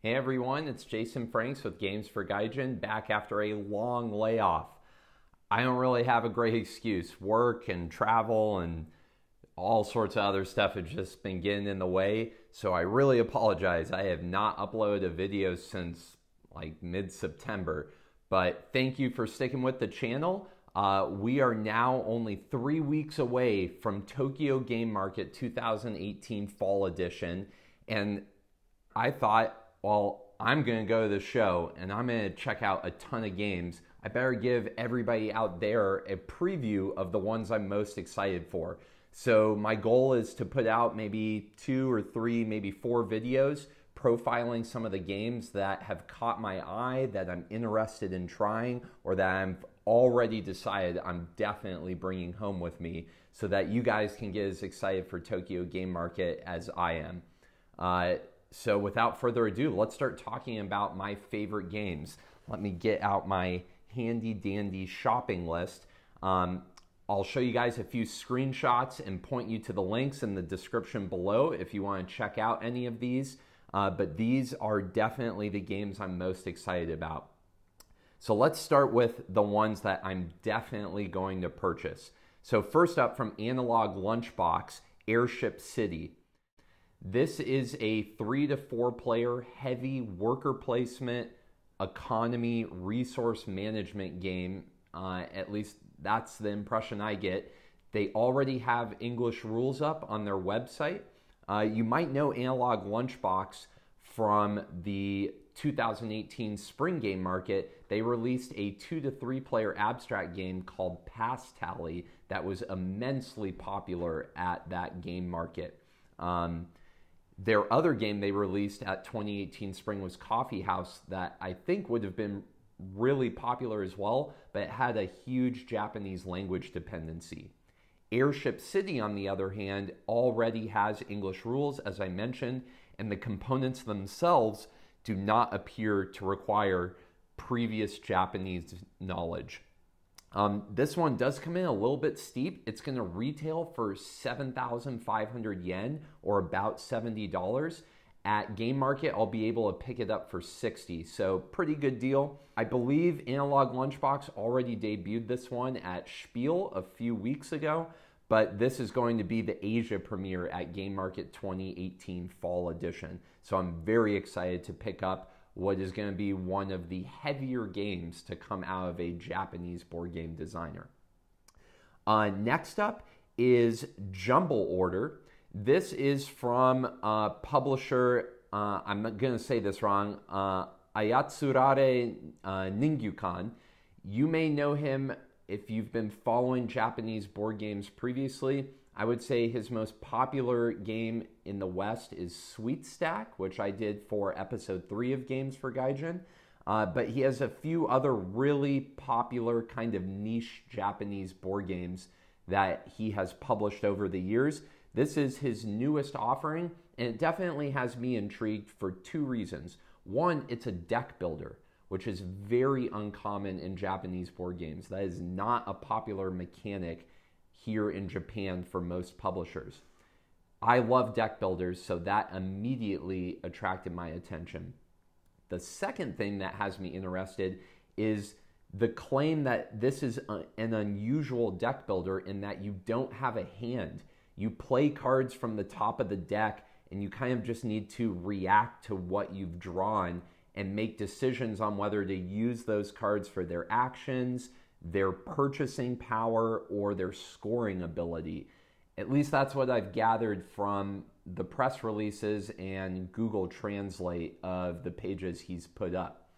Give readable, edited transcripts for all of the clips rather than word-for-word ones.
Hey everyone, it's Jason Franks with Games for Gaijin, back after a long layoff. I don't really have a great excuse. Work and travel and all sorts of other stuff have just been getting in the way, so I really apologize. I have not uploaded a video since like mid-September, but thank you for sticking with the channel. We are now only 3 weeks away from Tokyo Game Market 2018 Fall Edition, and I thought, well, I'm going to go to the show and I'm going to check out a ton of games. I better give everybody out there a preview of the ones I'm most excited for. So my goal is to put out maybe 2 or 3, maybe 4 videos profiling some of the games that have caught my eye, that I'm interested in trying, or that I've already decided I'm definitely bringing home with me so that you guys can get as excited for Tokyo Game Market as I am. So without further ado, let's start talking about my favorite games. Let me get out my handy dandy shopping list. I'll show you guys a few screenshots and point you to the links in the description below if you want to check out any of these. But these are definitely the games I'm most excited about. So let's start with the ones that I'm definitely going to purchase. So first up, from Analog Lunchbox, Airship City. This is a 3 to 4 player heavy worker placement economy resource management game. At least that's the impression I get. They already have English rules up on their website. You might know Analog Lunchbox from the 2018 Spring Game Market. They released a 2 to 3 player abstract game called Pass Tally that was immensely popular at that game market. Their other game they released at 2018 Spring was Coffee House, that I think would have been really popular as well, but it had a huge Japanese language dependency. Airship City, on the other hand, already has English rules, as I mentioned, and the components themselves do not appear to require previous Japanese knowledge. This one does come in a little bit steep. It's going to retail for 7,500 yen, or about $70. At Game Market, I'll be able to pick it up for 60, so pretty good deal. I believe Analog Lunchbox already debuted this one at Spiel a few weeks ago, but this is going to be the Asia premiere at Game Market 2018 Fall Edition. So I'm very excited to pick up what is going to be one of the heavier games to come out of a Japanese board game designer. Next up is Jumble Order. This is from publisher, I'm not going to say this wrong, Ayatsurare Ningyukan. You may know him if you've been following Japanese board games previously. I would say his most popular game in the West is Sweet Stack, which I did for episode 3 of Games for Gaijin. But he has a few other really popular kind of niche Japanese board games that he has published over the years. This is his newest offering, and it definitely has me intrigued for 2 reasons. One, it's a deck builder, which is very uncommon in Japanese board games. That is not a popular mechanic here in Japan for most publishers. I love deck builders, so that immediately attracted my attention. The second thing that has me interested is the claim that this is an unusual deck builder in that you don't have a hand. You play cards from the top of the deck, and you kind of just need to react to what you've drawn and make decisions on whether to use those cards for their actions, their purchasing power, or their scoring ability. At least that's what I've gathered from the press releases and Google Translate of the pages he's put up.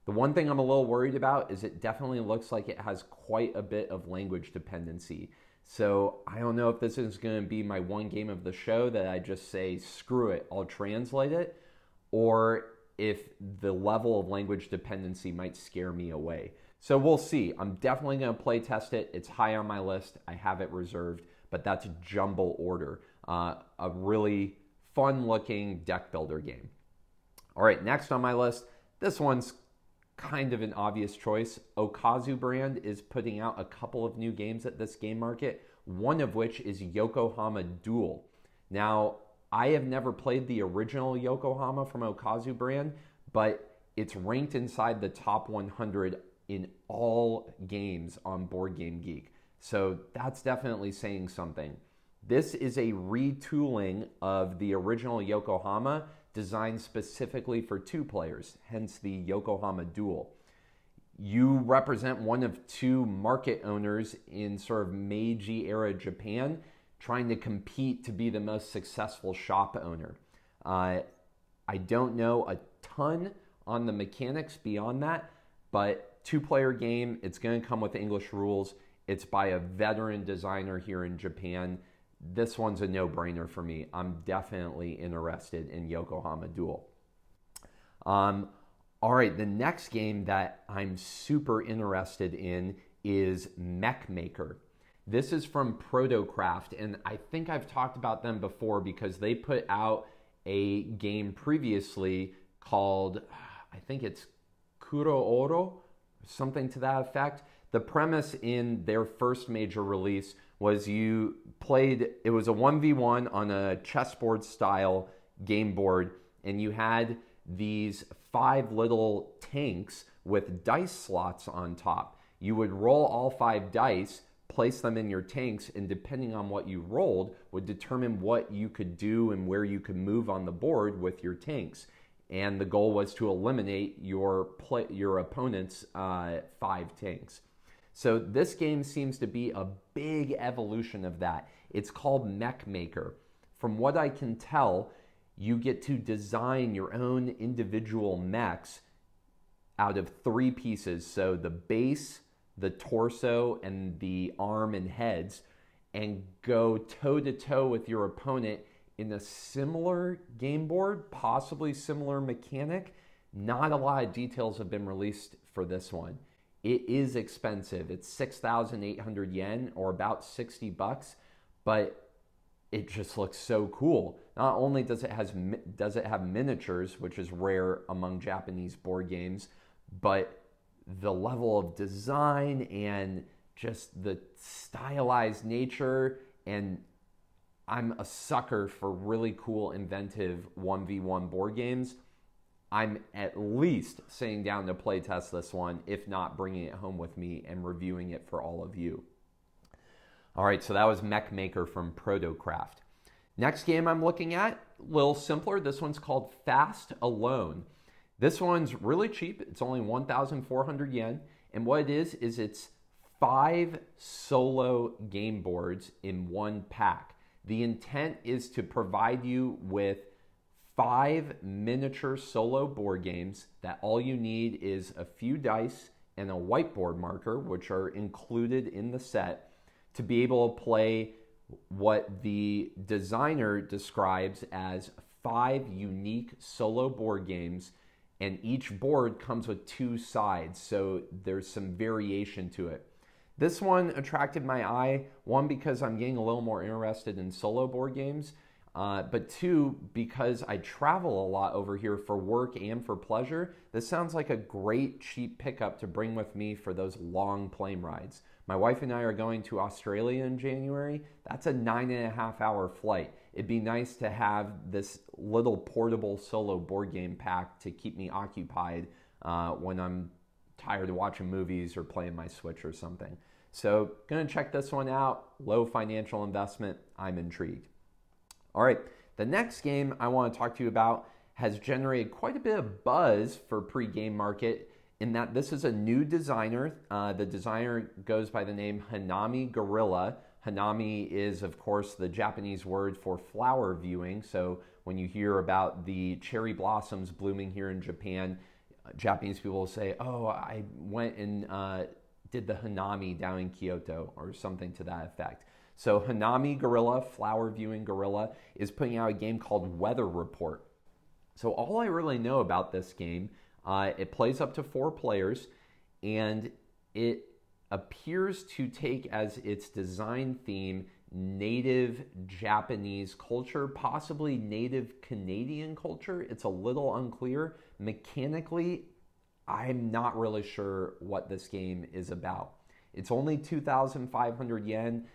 The one thing I'm a little worried about is it definitely looks like it has quite a bit of language dependency. So I don't know if this is going to be my one game of the show that I just say, screw it, I'll translate it, or if the level of language dependency might scare me away. So we'll see. I'm definitely going to play test it. It's high on my list. I have it reserved, but that's Jumble Order, a really fun looking deck builder game. All right, next on my list, this one's kind of an obvious choice. Okazu brand is putting out a couple of new games at this game market, one of which is Yokohama Duel. Now, I have never played the original Yokohama from Okazu brand, but it's ranked inside the top 100 in all games on Board Game Geek. So that's definitely saying something. This is a retooling of the original Yokohama, designed specifically for 2 players, hence the Yokohama Duel. You represent one of 2 market owners in sort of Meiji era Japan, trying to compete to be the most successful shop owner. I don't know a ton on the mechanics beyond that, but 2-player game, it's going to come with English rules. It's by a veteran designer here in Japan. This one's a no-brainer for me. I'm definitely interested in Yokohama Duel. All right, the next game that I'm super interested in is Mech Maker. This is from Protocraft, and I think I've talked about them before because they put out a game previously called, I think it's Kuro Oro, something to that effect. The premise in their first major release was you played, it was a 1v1 on a chessboard style game board, and you had these 5 little tanks with dice slots on top. You would roll all 5 dice, place them in your tanks, and depending on what you rolled would determine what you could do and where you could move on the board with your tanks. And the goal was to eliminate your opponent's 5 tanks. So this game seems to be a big evolution of that. It's called Mech Maker. From what I can tell, you get to design your own individual mechs out of 3 pieces. So the base, the torso, and the arm and heads, and go toe-to-toe with your opponent in a similar game board, possibly similar mechanic. Not a lot of details have been released for this one. It is expensive. It's 6,800 yen, or about 60 bucks, but it just looks so cool. Not only does it have miniatures, which is rare among Japanese board games, but the level of design and just the stylized nature, and I'm a sucker for really cool, inventive 1v1 board games. I'm at least sitting down to play test this one, if not bringing it home with me and reviewing it for all of you. All right, so that was Mech Maker from Protocraft. Next game I'm looking at, a little simpler. This one's called Fast Alone. This one's really cheap. It's only 1,400 yen. And what it is it's 5 solo game boards in one pack. The intent is to provide you with 5 miniature solo board games that all you need is a few dice and a whiteboard marker, which are included in the set, to be able to play what the designer describes as 5 unique solo board games, and each board comes with 2 sides, so there's some variation to it. This one attracted my eye, 1, because I'm getting a little more interested in solo board games, but 2, because I travel a lot over here for work and for pleasure. This sounds like a great cheap pickup to bring with me for those long plane rides. My wife and I are going to Australia in January. That's a 9.5-hour flight. It'd be nice to have this little portable solo board game pack to keep me occupied when I'm tired of watching movies or playing my Switch or something. So, gonna check this one out. Low financial investment. I'm intrigued. All right, the next game I want to talk to you about has generated quite a bit of buzz for pre-game market, in that this is a new designer. The designer goes by the name Hanami Gorilla. Hanami is, of course, the Japanese word for flower viewing. So when you hear about the cherry blossoms blooming here in Japan, Japanese people will say, oh, I went and did the Hanami down in Kyoto, or something to that effect. So Hanami Gorilla, flower viewing gorilla, is putting out a game called Weather Report. So all I really know about this game, it plays up to 4 players, and it appears to take as its design theme native Japanese culture, possibly native Canadian culture. It's a little unclear. Mechanically, I'm not really sure what this game is about. It's only 2,500 yen.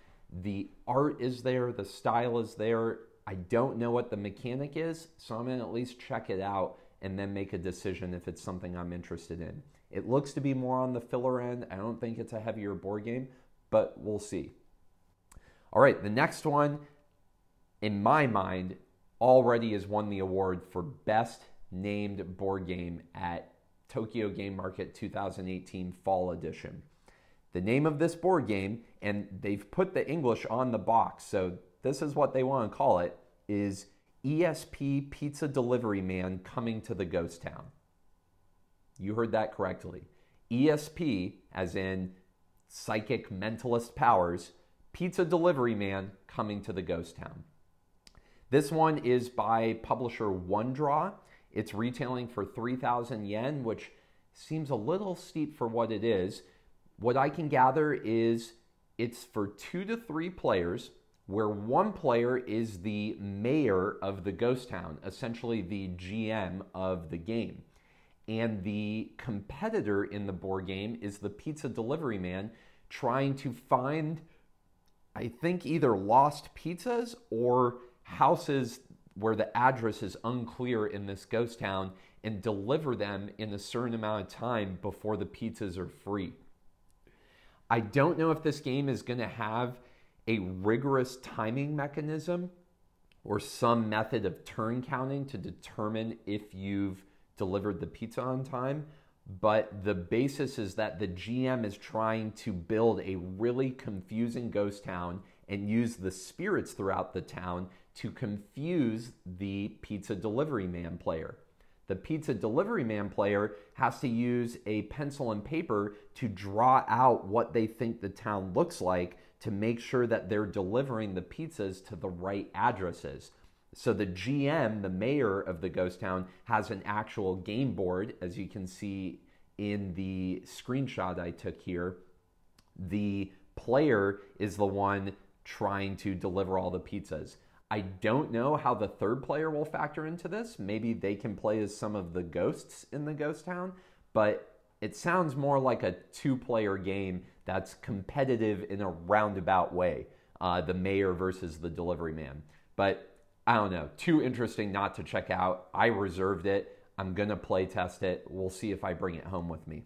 The art is there, the style is there. I don't know what the mechanic is, so I'm going to at least check it out and then make a decision if it's something I'm interested in. It looks to be more on the filler end. I don't think it's a heavier board game, but we'll see. All right, the next one, in my mind, already has won the award for Best Named Board Game at Tokyo Game Market 2018 Fall Edition. The name of this board game, and they've put the English on the box, so this is what they want to call it, is ESP Pizza Delivery Man Coming to the Ghost Town. You heard that correctly. ESP, as in Psychic Mentalist Powers, Pizza Delivery Man Coming to the Ghost Town. This one is by publisher One Draw. It's retailing for 3,000 yen, which seems a little steep for what it is. What I can gather is it's for 2 to 3 players, where one player is the mayor of the ghost town, essentially the GM of the game. And the competitor in the board game is the pizza delivery man trying to find, I think, either lost pizzas or houses where the address is unclear in this ghost town and deliver them in a certain amount of time before the pizzas are free. I don't know if this game is going to have a rigorous timing mechanism or some method of turn counting to determine if you've delivered the pizza on time, but the basis is that the GM is trying to build a really confusing ghost town and use the spirits throughout the town to confuse the pizza delivery man player. The pizza delivery man player has to use a pencil and paper to draw out what they think the town looks like to make sure that they're delivering the pizzas to the right addresses. So the GM, the mayor of the ghost town, has an actual game board, as you can see in the screenshot I took here. The player is the one trying to deliver all the pizzas. I don't know how the third player will factor into this. Maybe they can play as some of the ghosts in the ghost town, but it sounds more like a 2-player game that's competitive in a roundabout way, the mayor versus the delivery man. But I don't know, too interesting not to check out. I reserved it. I'm going to play test it. We'll see if I bring it home with me.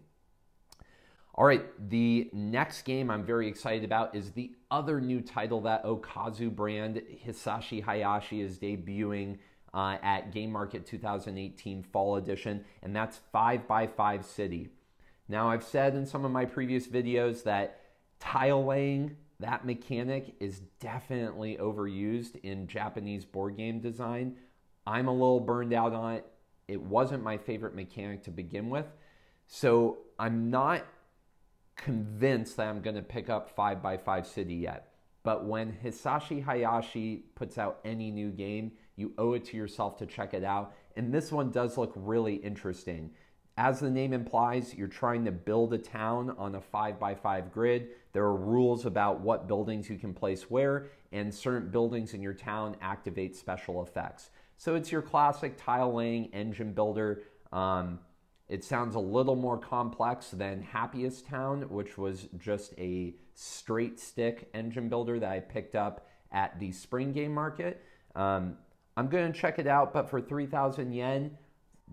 All right, the next game I'm very excited about is the other new title that Okazu brand, Hisashi Hayashi, is debuting at Game Market 2018 Fall Edition, and that's 5x5 City. Now, I've said in some of my previous videos that tile laying, that mechanic, is definitely overused in Japanese board game design. I'm a little burned out on it. It wasn't my favorite mechanic to begin with, so I'm not convinced that I'm going to pick up 5x5 City yet. But when Hisashi Hayashi puts out any new game, you owe it to yourself to check it out. And this one does look really interesting. As the name implies, you're trying to build a town on a 5x5 grid. There are rules about what buildings you can place where, and certain buildings in your town activate special effects. So it's your classic tile laying engine builder. It sounds a little more complex than Happiest Town, which was just a straight stick engine builder that I picked up at the spring game market. I'm going to check it out, but for 3,000 yen,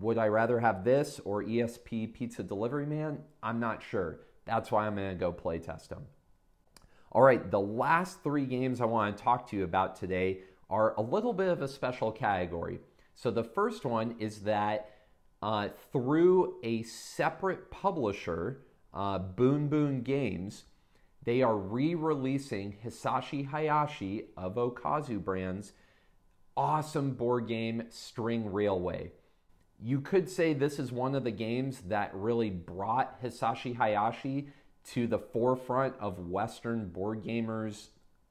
would I rather have this or ESP Pizza Delivery Man? I'm not sure. That's why I'm going to go play test them. All right, the last 3 games I want to talk to you about today are a little bit of a special category. So the first one is that through a separate publisher, Boon Boon Games, they are re-releasing Hisashi Hayashi of Okazu Brands' awesome board game String Railway. You could say this is one of the games that really brought Hisashi Hayashi to the forefront of Western board gamers'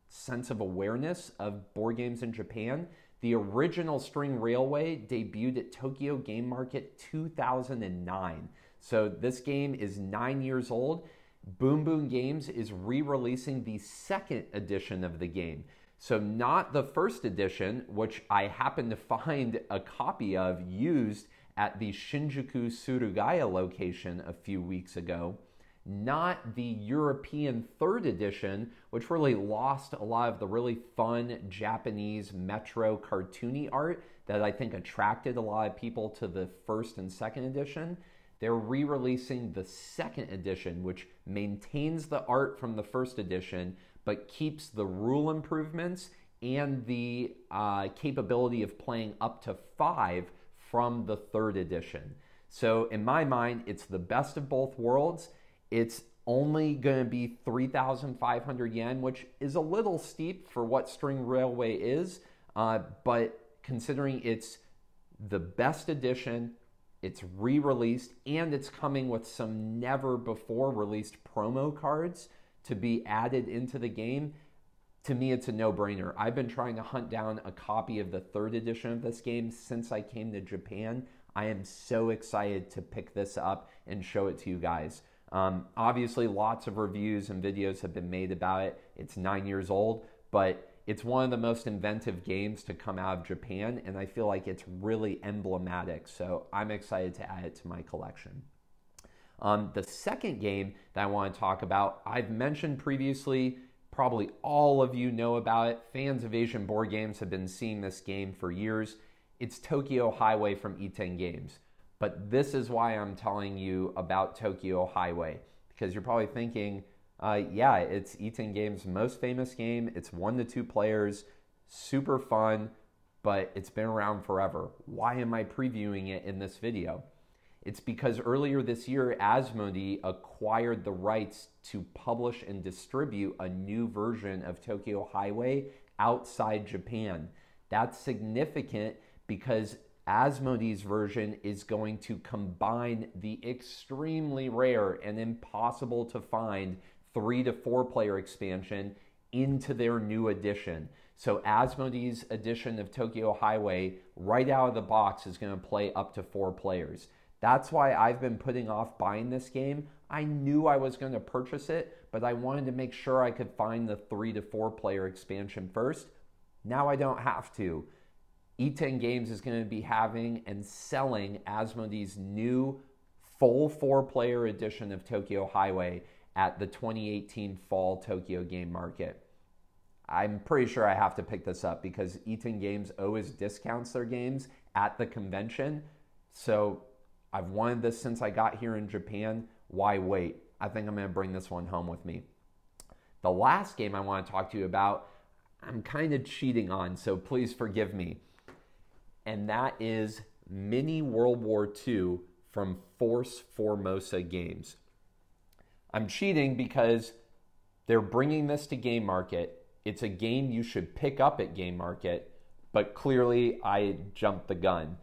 sense of awareness of board games in Japan. The original String Railway debuted at Tokyo Game Market 2009. So this game is 9 years old. Boon Boon Games is re-releasing the second edition of the game. So not the first edition, which I happened to find a copy of used at the Shinjuku Surugaya location a few weeks ago. Not the European third edition, which really lost a lot of the really fun Japanese metro cartoony art that I think attracted a lot of people to the first and second edition. They're re-releasing the second edition, which maintains the art from the first edition, but keeps the rule improvements and the capability of playing up to 5 from the third edition. So in my mind, it's the best of both worlds. It's only going to be 3,500 yen, which is a little steep for what String Railway is, but considering it's the best edition, it's re-released, and it's coming with some never-before-released promo cards to be added into the game, to me, it's a no-brainer. I've been trying to hunt down a copy of the third edition of this game since I came to Japan. I am so excited to pick this up and show it to you guys. Obviously, lots of reviews and videos have been made about it. It's 9 years old, but it's one of the most inventive games to come out of Japan, and I feel like it's really emblematic, so I'm excited to add it to my collection. The second game that I want to talk about, I've mentioned previously, probably all of you know about it. Fans of Asian board games have been seeing this game for years. It's Tokyo Highway from E10 Games. But this is why I'm telling you about Tokyo Highway, because you're probably thinking, yeah, it's E10 Games' most famous game. It's 1 to 2 players, super fun, but it's been around forever. Why am I previewing it in this video? It's because earlier this year, Asmodee acquired the rights to publish and distribute a new version of Tokyo Highway outside Japan. That's significant because Asmodee's version is going to combine the extremely rare and impossible to find 3 to 4 player expansion into their new edition. So Asmodee's edition of Tokyo Highway right out of the box is going to play up to 4 players. That's why I've been putting off buying this game. I knew I was going to purchase it, but I wanted to make sure I could find the 3 to 4 player expansion first. Now I don't have to. E10 Games is going to be having and selling Asmodee's new full 4-player edition of Tokyo Highway at the 2018 Fall Tokyo Game Market. I'm pretty sure I have to pick this up because E10 Games always discounts their games at the convention. So I've wanted this since I got here in Japan. Why wait? I think I'm going to bring this one home with me. The last game I want to talk to you about, I'm kind of cheating on, so please forgive me. And that is Mini World War II from Force Formosa Games. I'm cheating because they're bringing this to Game Market. It's a game you should pick up at Game Market, but clearly I jumped the gun.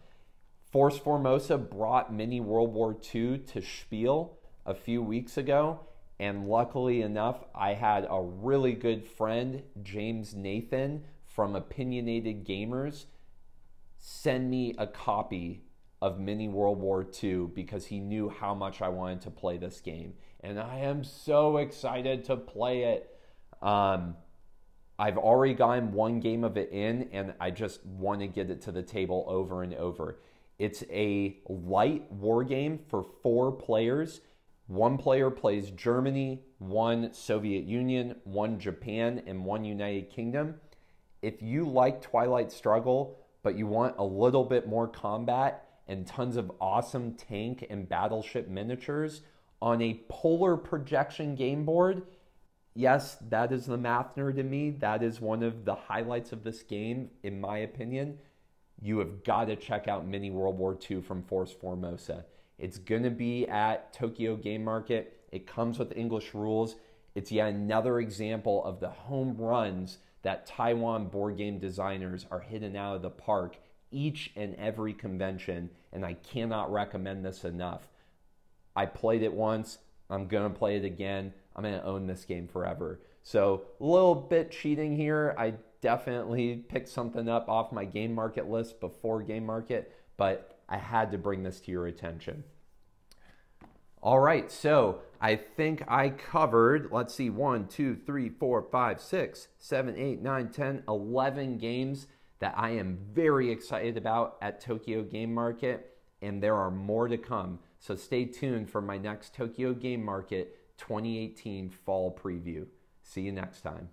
Force Formosa brought Mini World War II to Spiel a few weeks ago, and luckily enough, I had a really good friend, James Nathan from Opinionated Gamers, send me a copy of Mini World War II because he knew how much I wanted to play this game. And I am so excited to play it. I've already gotten one game of it in, and I just want to get it to the table over and over. It's a light war game for 4 players. 1 player plays Germany, 1 Soviet Union, 1 Japan, and 1 United Kingdom. If you like Twilight Struggle, but you want a little bit more combat and tons of awesome tank and battleship miniatures on a polar projection game board, yes, that is the math nerd in me. That is one of the highlights of this game, in my opinion. You have got to check out Mini World War II from Force Formosa. It's going to be at Tokyo Game Market. It comes with English rules. It's yet another example of the home runs that Taiwan board game designers are hitting out of the park each and every convention, and I cannot recommend this enough. I played it once. I'm going to play it again. I'm going to own this game forever. So a little bit cheating here. I definitely picked something up off my Game Market list before Game Market, but I had to bring this to your attention. All right, so I think I covered, let's see, 1, 2, 3, 4, 5, 6, 7, 8, 9, 10, 11 games that I am very excited about at Tokyo Game Market, and there are more to come. So stay tuned for my next Tokyo Game Market 2018 Fall Preview. See you next time.